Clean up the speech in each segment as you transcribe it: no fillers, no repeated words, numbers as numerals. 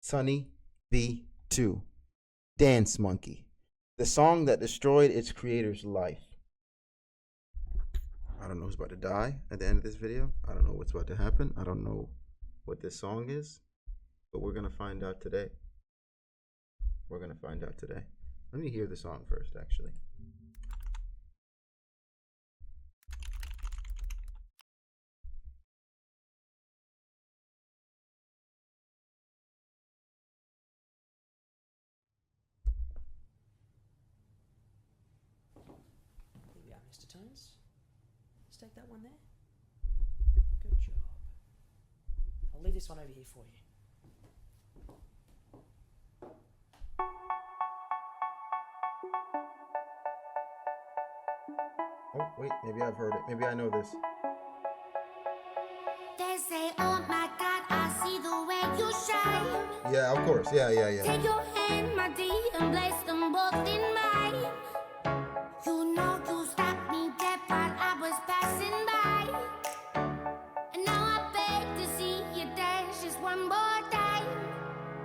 Sunny V2, Dance Monkey, the song that destroyed its creator's life. I don't know who's about to die at the end of this video. I don't know what's about to happen. I don't know what this song is, but we're gonna find out today. We're gonna find out today. Let me hear the song first, actually. Here we are, Mr. Tones. Let's take that one there. Good job. I'll leave this one over here for you. Oh, wait, maybe I've heard it. Maybe I know this. They say, oh my God, I see the way you shine. Yeah, of course. Yeah. Take your hand, my dear, and place them both in mine. You know you stopped me dead while I was passing by. And now I beg to see you dance just one more time.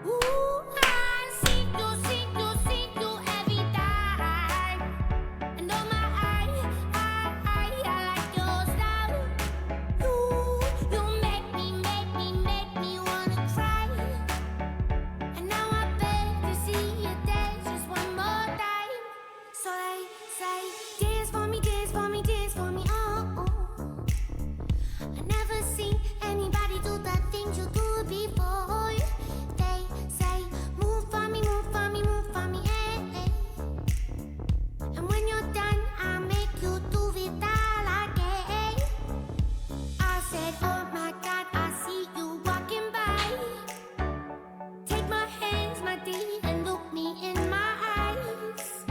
Ooh, I see you every time. And oh my, I like your style. You make me wanna cry. And now I beg to see you dance just one more time. So they say, dance for me, dance for me, dance for me, oh. I never seen anybody do the things you do before. They say, move for me, move for me, move for me, eh. And when you're done, I'll make you do it all again. I said, oh my God, I see you walking by. Take my hands, my dear, and look me in my eyes.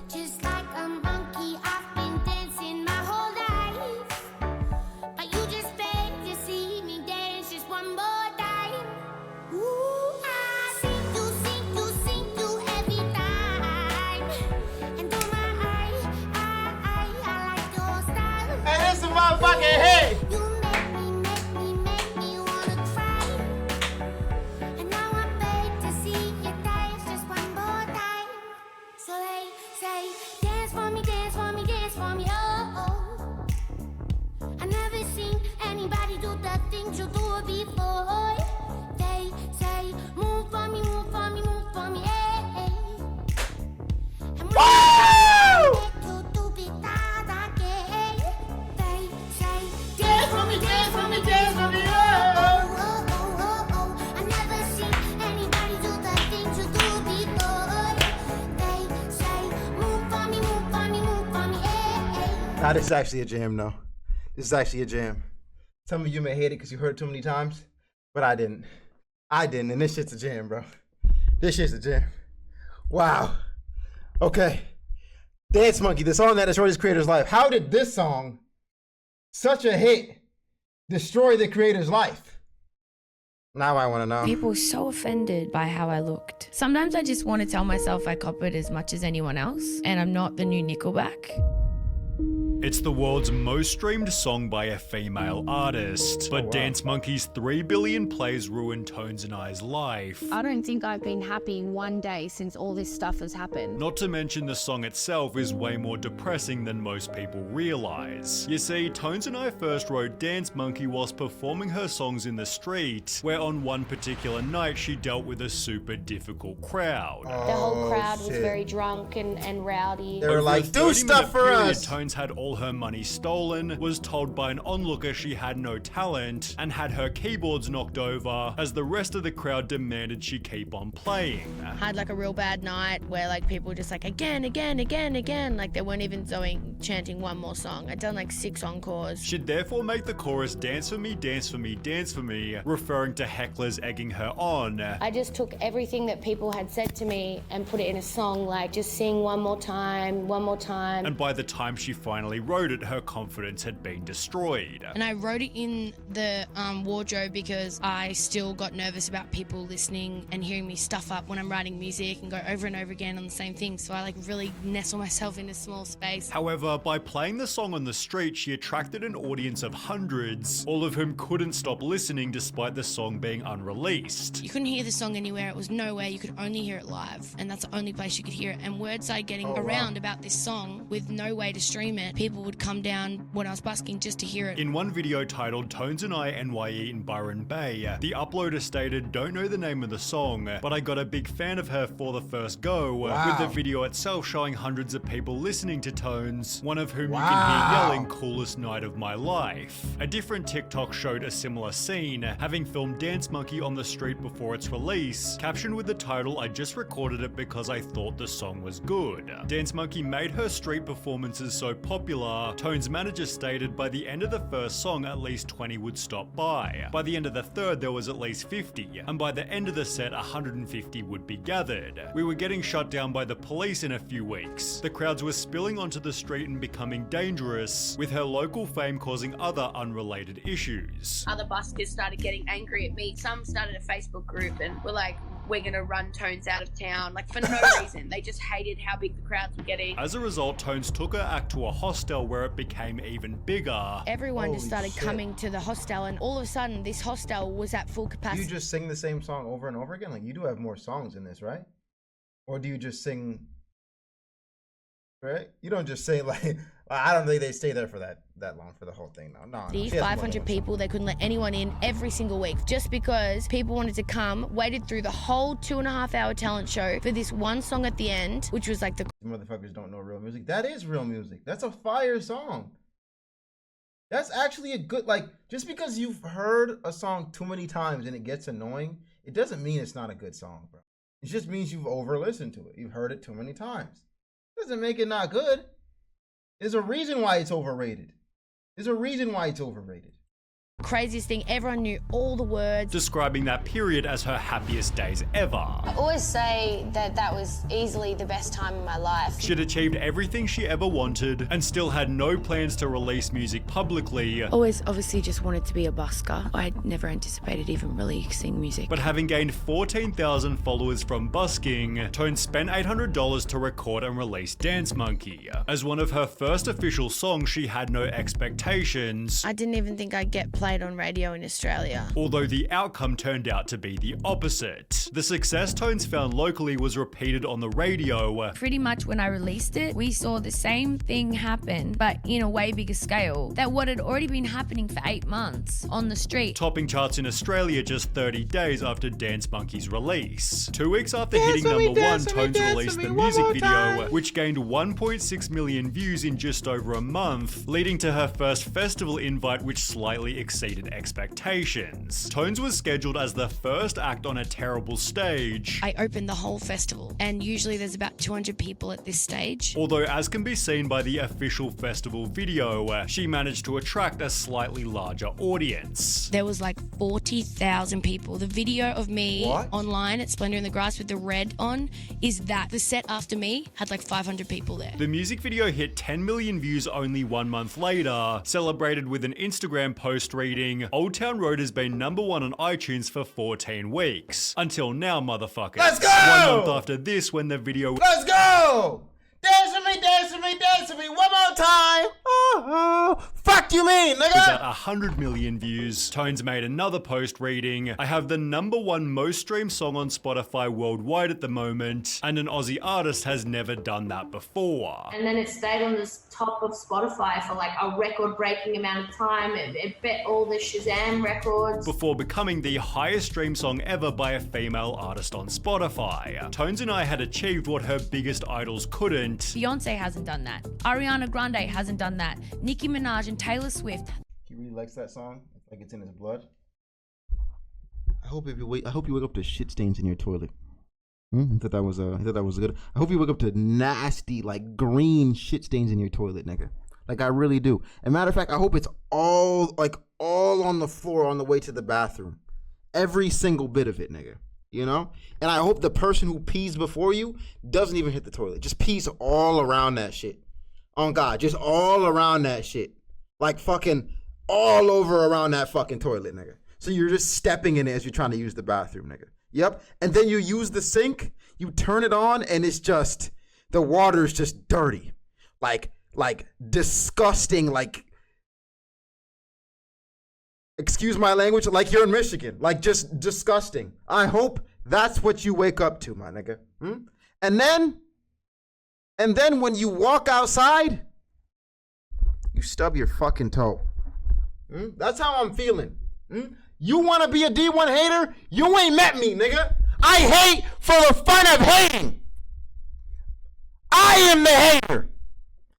Just like a monkey, I've been dancing my whole life. But you just beg to see me dance just one more time. Ooh, I see you every time. And oh my, I like your style. Hey, this is motherfucking hey! You make me wanna cry. And now I beg to see you dance just one more time. So they say, dance for me, dance for me, dance for me, oh. I never seen anybody do the things you do before. They say, move for me, move for me, move for me, eh. And when I make you do it all again. They say, dance for me, dance for me, dance for me, oh. I never seen anybody do the things you do before. They say, move for me, move for me, move for me, eh. Nah, this is actually a jam, though. This is actually a jam. Some of you may hate it because you heard it too many times, but I didn't. And this shit's a jam, bro. This shit's a jam. Wow. Okay. Dance Monkey, the song that destroyed his creator's life. How did this song, such a hit, destroy the creator's life? Now I want to know. People were so offended by how I looked. Sometimes I just want to tell myself I copied as much as anyone else, and I'm not the new Nickelback. It's the world's most streamed song by a female artist, but wow. Dance Monkey's 3 billion plays ruined Tones and I's life. I don't think I've been happy one day since all this stuff has happened. Not to mention the song itself is way more depressing than most people realize. You see, Tones and I first wrote Dance Monkey whilst performing her songs in the street, where on one particular night she dealt with a super difficult crowd. The whole crowd was shit. very drunk and rowdy. They were like, Over a do 30-minute stuff for period, us. Tones had all her money stolen, was told by an onlooker she had no talent, and had her keyboards knocked over as the rest of the crowd demanded she keep on playing. Had like a real bad night where like people were just like again, like they weren't even chanting one more song. I'd done like 6 encores. She'd therefore make the chorus dance for me, dance for me, dance for me, referring to hecklers egging her on. I just took everything that people had said to me and put it in a song, like just sing one more time. And by the time she finally finally wrote it, her confidence had been destroyed. And I wrote it in the wardrobe because I still got nervous about people listening and hearing me stuff up when I'm writing music and go over and over again on the same thing. So I like really nestle myself in a small space. However, by playing the song on the street, she attracted an audience of hundreds, all of whom couldn't stop listening despite the song being unreleased. You couldn't hear the song anywhere. It was nowhere. You could only hear it live. And that's the only place you could hear it. And word started getting around about this song with no way to stream it. People would come down when I was busking just to hear it. In one video titled Tones and I NYE in Byron Bay, the uploader stated, "Don't know the name of the song, but I got a big fan of her for the first go," with the video itself showing hundreds of people listening to Tones, one of whom you can hear yelling, "Coolest night of my life." A different TikTok showed a similar scene, having filmed Dance Monkey on the street before its release, captioned with the title, "I just recorded it because I thought the song was good." Dance Monkey made her street performances so popular, Tone's manager stated by the end of the first song at least 20 would stop by. By the end of the third there was at least 50, and by the end of the set 150 would be gathered. We were getting shut down by the police in a few weeks. The crowds were spilling onto the street and becoming dangerous, with her local fame causing other unrelated issues. Other buskers started getting angry at me. Some started a Facebook group and were like, "We're gonna run Tones out of town," like for no reason. They just hated how big the crowds were getting. As a result, Tones took her act to a hostel where it became even bigger. Everyone just started coming to the hostel, and all of a sudden this hostel was at full capacity. Do you just sing the same song over and over again? Like, you do have more songs in this, right? Or do you just sing, right? You don't just say like, I don't think they stay there for that long for the whole thing. No. 500 people, they couldn't let anyone in every single week just because people wanted to come, waited through the whole 2.5-hour talent show for this one song at the end, which was like the motherfuckers don't know real music. That is real music. That's a fire song. That's actually a good, like, just because you've heard a song too many times and it gets annoying, it doesn't mean it's not a good song, bro. It just means you've over listened to it. You've heard it too many times. Doesn't make it not good. There's a reason why it's overrated. There's a reason why it's overrated. craziest thing. Everyone knew all the words. Describing that period as her happiest days ever. I always say that that was easily the best time in my life. She'd achieved everything she ever wanted and still had no plans to release music publicly. Always obviously just wanted to be a busker. I never anticipated even releasing music. But having gained 14,000 followers from busking, Tone spent $800 to record and release Dance Monkey. As one of her first official songs, she had no expectations. I didn't even think I'd get played on radio in Australia. Although the outcome turned out to be the opposite. The success Tones found locally was repeated on the radio. Pretty much when I released it, we saw the same thing happen, but in a way bigger scale. That what had already been happening for 8 months on the street. Topping charts in Australia just 30 days after Dance Monkey's release. 2 weeks after hitting number 1, Tones released the music video, which gained 1.6 million views in just over a month, leading to her first festival invite, which slightly exceeded expectations. Tones was scheduled as the first act on a terrible stage. I opened the whole festival, and usually there's about 200 people at this stage. Although, as can be seen by the official festival video, she managed to attract a slightly larger audience. There was like 40,000 people. The video of me online at Splendor in the Grass with the red on is that. The set after me had like 500 people there. The music video hit 10 million views only 1 month later, celebrated with an Instagram post reading, "Old Town Road has been number 1 on iTunes for 14 weeks. Until now, motherfucker." Let's go! 1 month after this, when the video— Let's go! Dance with me, dance with me, dance with me, one more time! Oh, fuck you mean, nigga? was at 100 million views, Tones made another post reading, "I have the number 1 most streamed song on Spotify worldwide at the moment, and an Aussie artist has never done that before." And then it stayed on the top of Spotify for like a record-breaking amount of time. It bet all the Shazam records. Before becoming the highest streamed song ever by a female artist on Spotify. Tones and I had achieved what her biggest idols couldn't. Beyonce hasn't done that. Ariana Grande hasn't done that. Nicki Minaj and Taylor Swift. He really likes that song. It's like it's in his blood. I hope you wake up to shit stains in your toilet. I thought that was good. I hope you wake up to nasty, like green shit stains in your toilet, nigga. Like I really do. And matter of fact, I hope it's all on the floor on the way to the bathroom. Every single bit of it, nigga. You know? And I hope the person who pees before you doesn't even hit the toilet. Just pees all around that shit. On God, just all around that shit. Like fucking all over around that fucking toilet, nigga. So you're just stepping in it as you're trying to use the bathroom, nigga. Yep. And then you use the sink, you turn it on, and it's just, the water's just dirty. Like disgusting, like, excuse my language, like you're in Michigan. Like just disgusting. I hope that's what you wake up to, my nigga. And then when you walk outside, you stub your fucking toe. That's how I'm feeling. You want to be a D1 hater? You ain't met me, nigga. I hate for the fun of hating. I am the hater.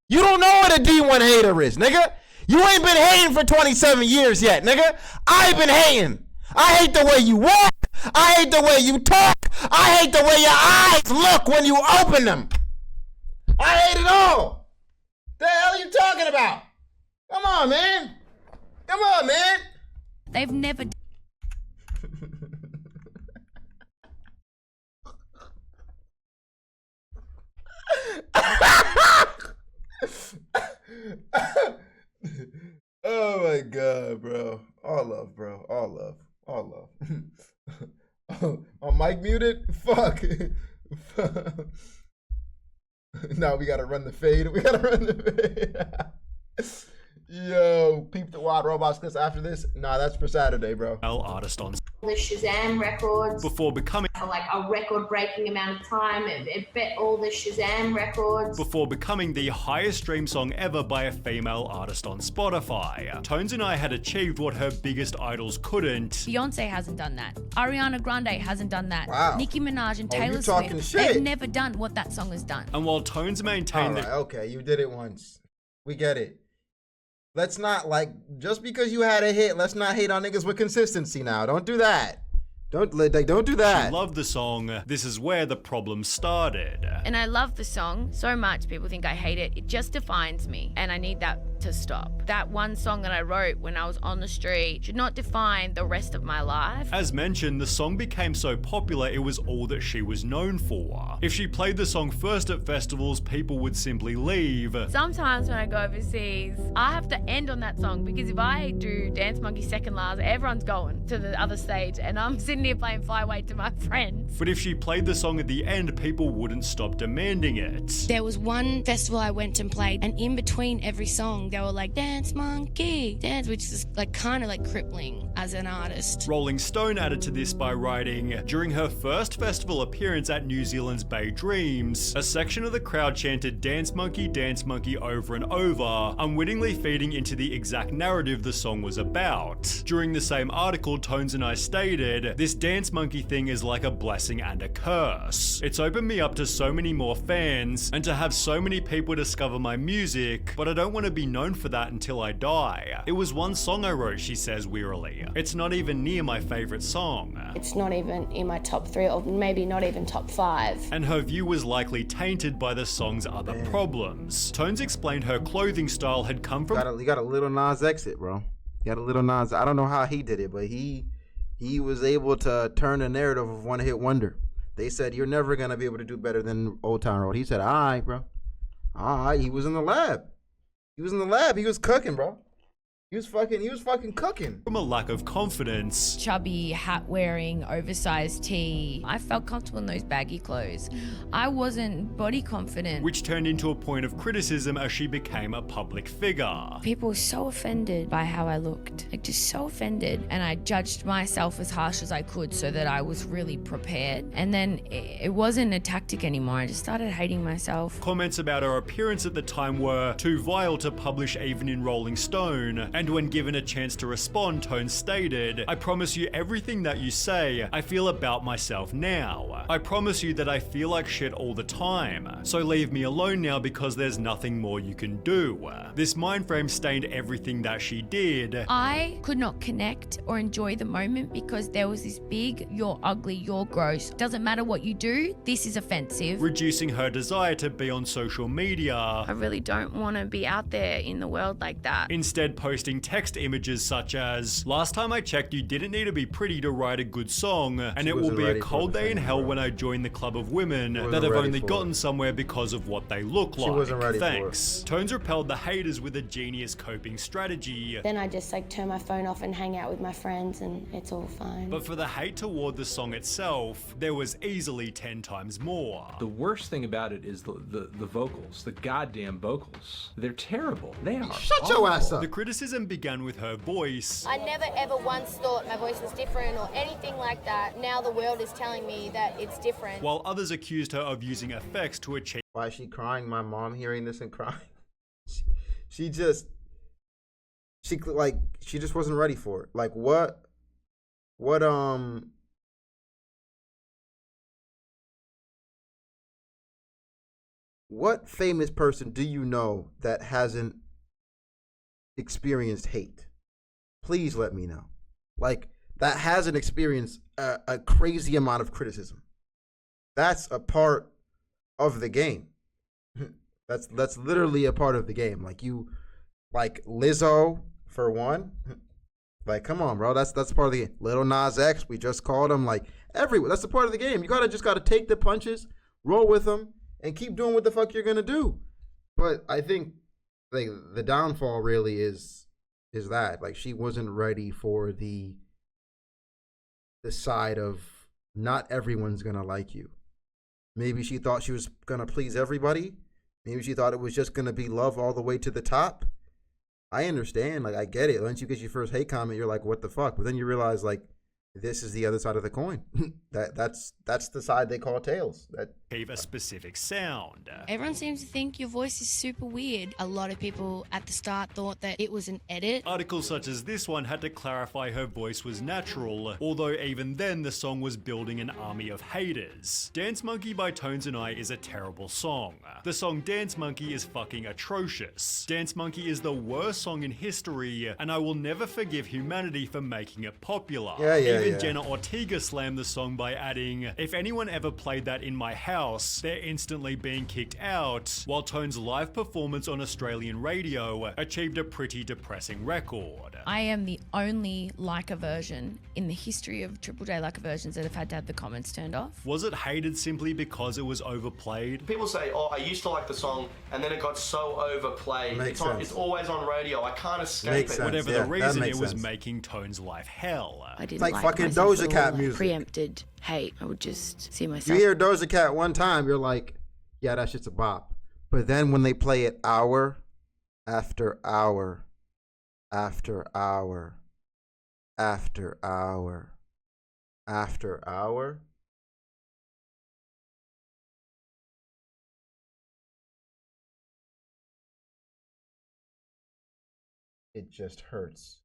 You don't know what a D1 hater is, nigga. You ain't been hating for 27 years yet, nigga. I've been hating. I hate the way you walk. I hate the way you talk. I hate the way your eyes look when you open them. I hate it all. The hell are you talking about? Come on, man. Come on, man. They've never Oh my God, bro. All love, bro. All love. All love. Oh, my mic muted? Fuck. Now we gotta run the fade. We gotta run the fade. Yo, peep the Wild Robots clips after this. Nah, that's for Saturday, bro. Artist on The Shazam records before becoming for like a record-breaking amount of time. It bet all the Shazam records. the highest stream song ever by a female artist on Spotify. Tones and I had achieved what her biggest idols couldn't. Beyonce hasn't done that. Ariana Grande hasn't done that. Wow. Nicki Minaj and Oh, Taylor you talking Swift, shit. they've never done what that song has done. And while Tones maintained All right, okay, you did it once. We get it. Let's not, like, just because you had a hit, let's not hate on niggas with consistency now. Don't do that. Don't do she that. loved the song, this is where the problem started. And I love the song so much, people think I hate it. It just defines me, and I need that to stop. That one song that I wrote when I was on the street should not define the rest of my life. As mentioned, the song became so popular it was all that she was known for. If she played the song first at festivals, people would simply leave. Sometimes when I go overseas, I have to end on that song, because if I do Dance Monkey second last, everyone's going to the other stage, and I'm sitting here playing Fly Away to my friends. But if she played the song at the end, people wouldn't stop demanding it. There was one festival I went and played, and in between every song, they were like, "Dance Monkey, dance," which is like kind of like crippling as an artist. Rolling Stone added to this by writing, during her first festival appearance at New Zealand's Bay Dreams, a section of the crowd chanted Dance Monkey over and over, unwittingly feeding into the exact narrative the song was about. During the same article, Tones and I stated, this Dance Monkey thing is like a blessing and a curse. It's opened me up to so many more fans, and to have so many people discover my music, but I don't want to be known for that until I die. It was one song I wrote, she says wearily. It's not even near my favorite song. It's not even in my top 3, or maybe not even top 5. And her view was likely tainted by the song's other problems. Tones explained her clothing style had come from You got a little Nas exit, bro. You got a little Nas. I don't know how he did it, but he was able to turn the narrative of one hit wonder. They said, you're never going to be able to do better than Old Town Road. He said, all right, bro. All right. He was in the lab. He was cooking, bro. He was fucking cooking. from a lack of confidence. Chubby, hat wearing, oversized tee. I felt comfortable in those baggy clothes. I wasn't body confident. Which turned into a point of criticism as she became a public figure. People were so offended by how I looked, like just so offended. And I judged myself as harsh as I could so that I was really prepared. And then it wasn't a tactic anymore. I just started hating myself. Comments about her appearance at the time were too vile to publish even in Rolling Stone. And when given a chance to respond, Tone stated, I promise you everything that you say, I feel about myself now. I promise you that I feel like shit all the time. So leave me alone now because there's nothing more you can do. This mind frame stained everything that she did. I could not connect or enjoy the moment because there was this big, you're ugly, you're gross. Doesn't matter what you do, this is offensive. Reducing her desire to be on social media. I really don't want to be out there in the world like that. Instead posting posting text images such as, "Last time I checked, you didn't need to be pretty to write a good song, and She it will wasn't be a ready for cold the day in thing, hell bro. when I join the club of women wasn't that have ready only for gotten it. somewhere because of what they look like. wasn't ready for it. Thanks." Tones repelled the haters with a genius coping strategy. Then I just like turn my phone off and hang out with my friends, and it's all fine. But for the hate toward the song itself, there was easily 10 times more. The worst thing about it is the vocals, the goddamn vocals. They're terrible. They are. Shut your ass up. The criticism began with her voice. I never ever once thought my voice was different or anything like that. Now the world is telling me that it's different. While others accused her of using effects to achieve Why is she crying? My mom hearing this and crying. She just wasn't ready for it. Like what famous person do you know that hasn't experienced hate? Please let me know. Like that hasn't experienced a crazy amount of criticism. That's a part of the game. That's literally a part of the game. Like Lizzo for one. Like, come on, bro. That's part of the game. Lil Nas X, we just called him. Like everyone, that's a part of the game. You gotta take the punches, roll with them, and keep doing what the fuck you're gonna do. But I think like the downfall really is that like she wasn't ready for the side of not everyone's gonna like you. Maybe she thought she was gonna please everybody. Maybe she thought it was just gonna be love all the way to the top. I understand, like I get it. Once you get your first hate comment, you're like, what the fuck? But then you realize like this is the other side of the coin. that's the side they call tails. That a specific sound. Everyone seems to think your voice is super weird. A lot of people at the start thought that it was an edit. Articles such as this one had to clarify her voice was natural, although even then the song was building an army of haters. Dance Monkey by Tones and I is a terrible song. The song Dance Monkey is fucking atrocious. Dance Monkey is the worst song in history, and I will never forgive humanity for making it popular. Even Jenna Ortega slammed the song by adding, "If anyone ever played that in my house, they're instantly being kicked out," while Tone's live performance on Australian radio achieved a pretty depressing record. I am the only Leica version in the history of Triple J Leica versions that have had to have the comments turned off. Was it hated simply because it was overplayed? People say, oh, I used to like the song, and then it got so overplayed. It's always on radio. I can't escape it. Whatever the reason, it was making Tone's life hell. I didn't like fucking myself Doja at Cat all. music. Preempted hate. I would just see You myself. hear Doja Cat one time, you're like, yeah, that shit's a bop. But then when they play it hour after hour after hour after hour after hour, it just hurts.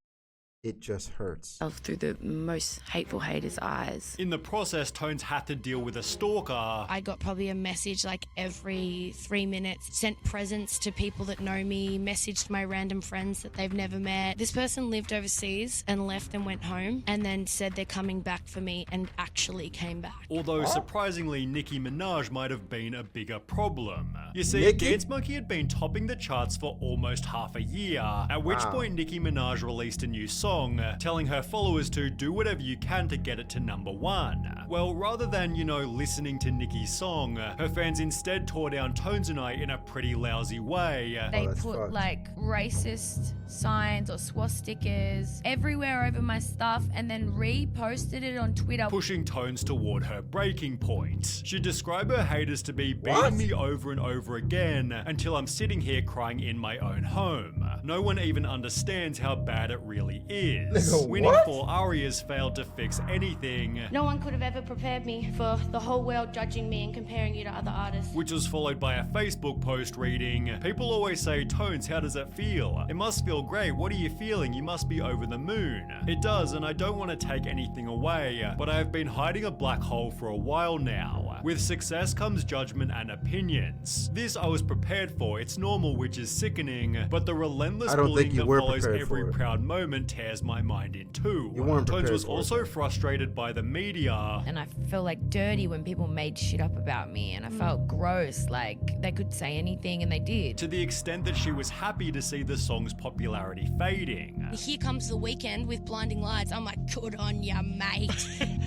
It just hurts. Through the most hateful haters' eyes. In the process, Tones had to deal with a stalker. I got probably a message like every 3 minutes, sent presents to people that know me, messaged my random friends that they've never met. This person lived overseas and left and went home and then said they're coming back for me and actually came back. Although surprisingly, Nicki Minaj might have been a bigger problem. You see, Nicki? Dance Monkey had been topping the charts for almost half a year, at which point Nicki Minaj released a new song, telling her followers to do whatever you can to get it to #1. Well, rather than, listening to Nicki's song, her fans instead tore down Tones and I in a pretty lousy way. They that's put fucked. like racist signs or swastikas everywhere over my stuff and then reposted it on Twitter. Pushing Tones toward her breaking point. She described her haters to be beating What? me over and over again until I'm sitting here crying in my own home. No one even understands how bad it really is. Nigga, Winning what? 4 arias failed to fix anything, No one could have ever prepared me for the whole world judging me and comparing you to other artists. which was followed by a Facebook post reading, "People always say, Tones, how does it feel? It must feel great. What are you feeling? You must be over the moon." It does, and I don't want to take anything away, but I have been hiding a black hole for a while now. With success comes judgment and opinions. This I was prepared for, it's normal, which is sickening, but the relentless bullying that follows every proud moment tears my mind in two. Tones was also frustrated by the media. And I felt like dirty when people made shit up about me, and I felt gross, like they could say anything, and they did. To the extent that she was happy to see the song's popularity fading. Here Comes the Weekend with Blinding Lights. I'm like, good on ya, mate.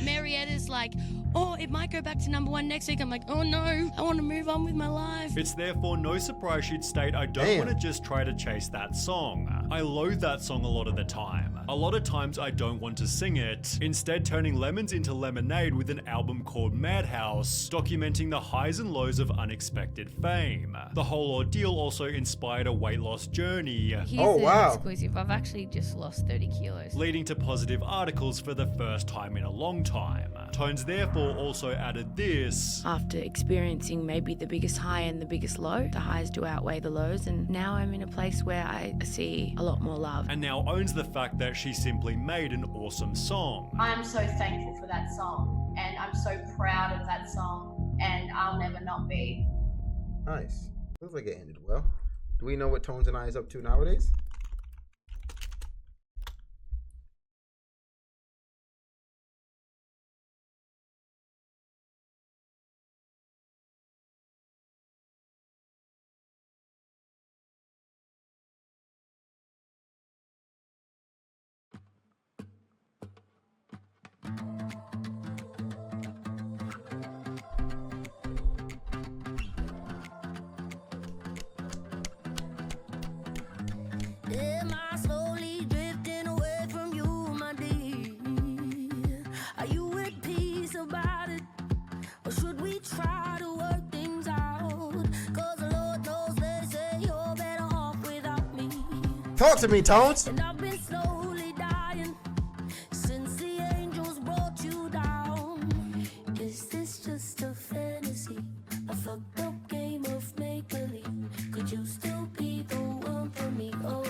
Marietta's like, oh, it might go back to #1 next week. I'm like, oh no, I want to move on with my life. It's therefore no surprise she'd state, I don't want to just try to chase that song. I loathe that song a lot of the time. A lot of times I don't want to sing it, instead turning lemons into lemonade with an album called Madhouse, documenting the highs and lows of unexpected fame. The whole ordeal also inspired a weight loss journey. Here's an exclusive. I've actually just lost 30 kilos. Leading to positive articles for the first time in a long time. Tones therefore also added this. After experiencing maybe the biggest high and the biggest low, the highs do outweigh the lows, and now I'm in a place where I see a lot more love. And now owns the fact that she simply made an awesome song. I'm so thankful for that song, and I'm so proud of that song, and I'll never not be. Nice. Looks like it ended well. Do we know what Tones and I is up to nowadays? Am I slowly drifting away from you, my dear? Are you at peace about it? Or should we try to work things out? Cause the Lord knows they say you're better off without me. Talk to me, Tones. And I've been slowly dying since the angels brought you down. Is this just a fantasy? A fucked up game of make-believe? Could you still be the one for me? Oh,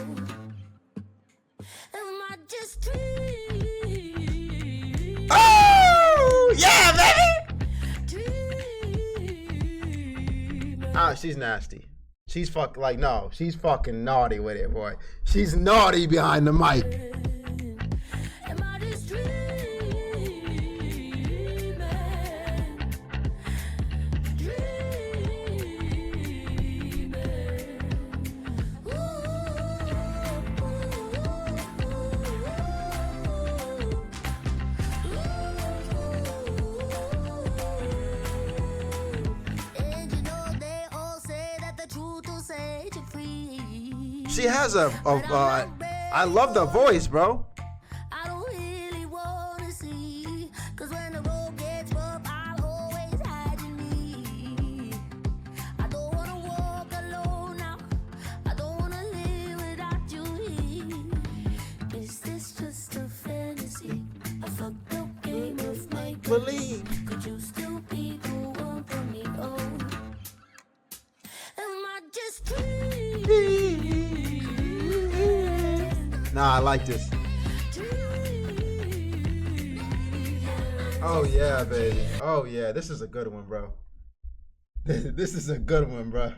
am I just dreaming? Oh, yeah, baby. Ah, she's nasty. She's she's fucking naughty with it, boy. She's naughty behind the mic. Am I just dreaming? And you know they all say that the truth will set you free. She has I love the voice, bro. I don't really wanna see, cause when the road gets rough, I'll always hide in me. I don't wanna walk alone now. I don't wanna live without you here. Is this just a fantasy? A fucked up game of make-believe? Could you still be the one for me? Oh, am I just dreaming? Nah, I like this. Oh yeah, baby. Oh yeah, this is a good one, bro. This is a good one, bro.